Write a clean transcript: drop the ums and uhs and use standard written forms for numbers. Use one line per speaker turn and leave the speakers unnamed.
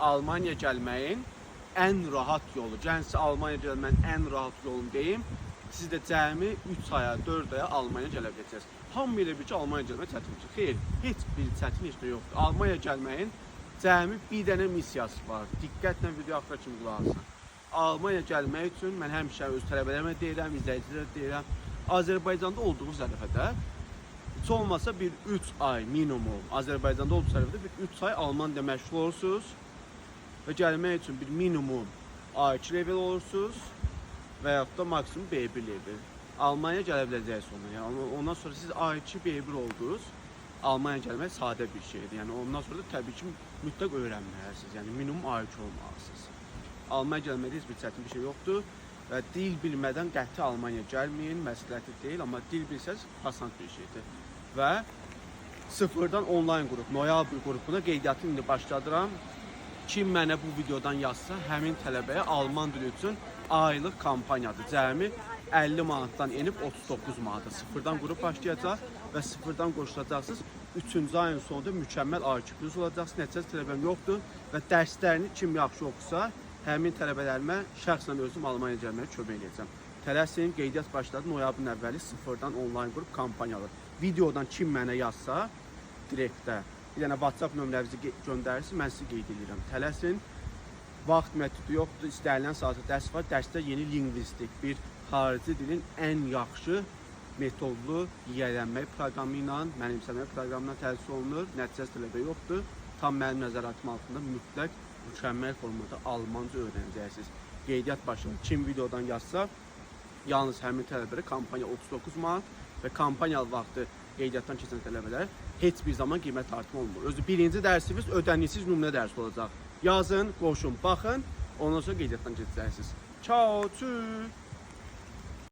Almanya gəlməyin ən rahat yolu. Gəlsə Almanya gəlməyin ən rahat yolunu deyim. Siz də cəmi 3 aya, 4 aya Almanya gələ biləcəksiniz. Hamı elə bilir ki, Almanya gəlmək çətindir. Xeyr, heç bir çətin heç də yoxdur. Almanya gəlməyin cəmi bir dənə missiyası var. Diqqətlə video axıra kimi qulaq asın. Almanya gəlmək üçün mən həmişə öz tələbələrimə deyirəm, izləyicilərə deyirəm. Azərbaycanda olduğunuz ərəfədə heç olmasa bir 3 ay minimum Azərbaycanda olduğunuz ərəfədə bir 3 ay Almanca məşğul olursunuz və gəlmək üçün bir minimum A2 level olursunuz və yaxud da maksimum B1 level. Almanya gələ biləcəksiniz ona. Yəni ondan sonra siz A2 B1 oldunuz. Almanya gəlmək sadə bir şeydir. Yəni ondan sonra da təbii ki mütləq öyrənməlisiniz. Yəni minimum A2 olmalısınız. Almanya gəlməkdə heç bir çətin bir şey yoxdur və dil bilmədən qəti Almanya gəlməyin, məsləhəti deyil, amma dil bilsəz asan bir şeydir. Və sıfırdan onlayn qrup, noyabr qrupuna qeydiyyatını indi başladıram. Kim mənə bu videodan yazsa, həmin tələbəyə Alman dili üçün aylıq kampaniyadır. Cəmi 50 manatdan enib 39 manata. Sıfırdan qrup başlayacaq və sıfırdan qoşulacaqsınız. 3-cü ayın sonunda mükəmməl A2+ olacaqsınız. Nəticəsi tələbəm yoxdur və dərslərini kim yaxşı oxusa, həmin tələbələrimə şəxsən özüm Almanya gəlməyə kömək edəcəm. Tələsin, qeydiyyat başladı. Noyabrın əvvəli sıfırdan onlayn qrup kampaniyalı. Videodan kim mənə yazsa, direktdə bir dənə WhatsApp nömrənizi göndərirsin, mən sizi qeyd edirəm. Tələsin, vaxt məhdudu yoxdur, istənilən saatı dərs var. Dərsdə yeni lingvistik, bir xarici dilin ən yaxşı metodlu yiyələnmək proqramı ilə, mənimsəmək proqramına təhsil olunur. Nəticəsi tələbə yoxdur. Tam mənim nəzarətim altında mütləq mükəmməl formada Almanca öyrənəcəksiniz. Qeydiyyat başlayır. Kim videodan yazsa, yalnız həmin tələbələrə kampaniya 39 manat və kampaniyalı vaxtı qeydiyyatdan keçən tələbələrə heç bir zaman qiymət artımı olmur. Özü birinci dərsimiz ödənişsiz nümunə dərsi olacaq. Yazın, qoşun, baxın, ondan sonra qeydiyyatdan keçəcəksiniz. Ciao, tschüss.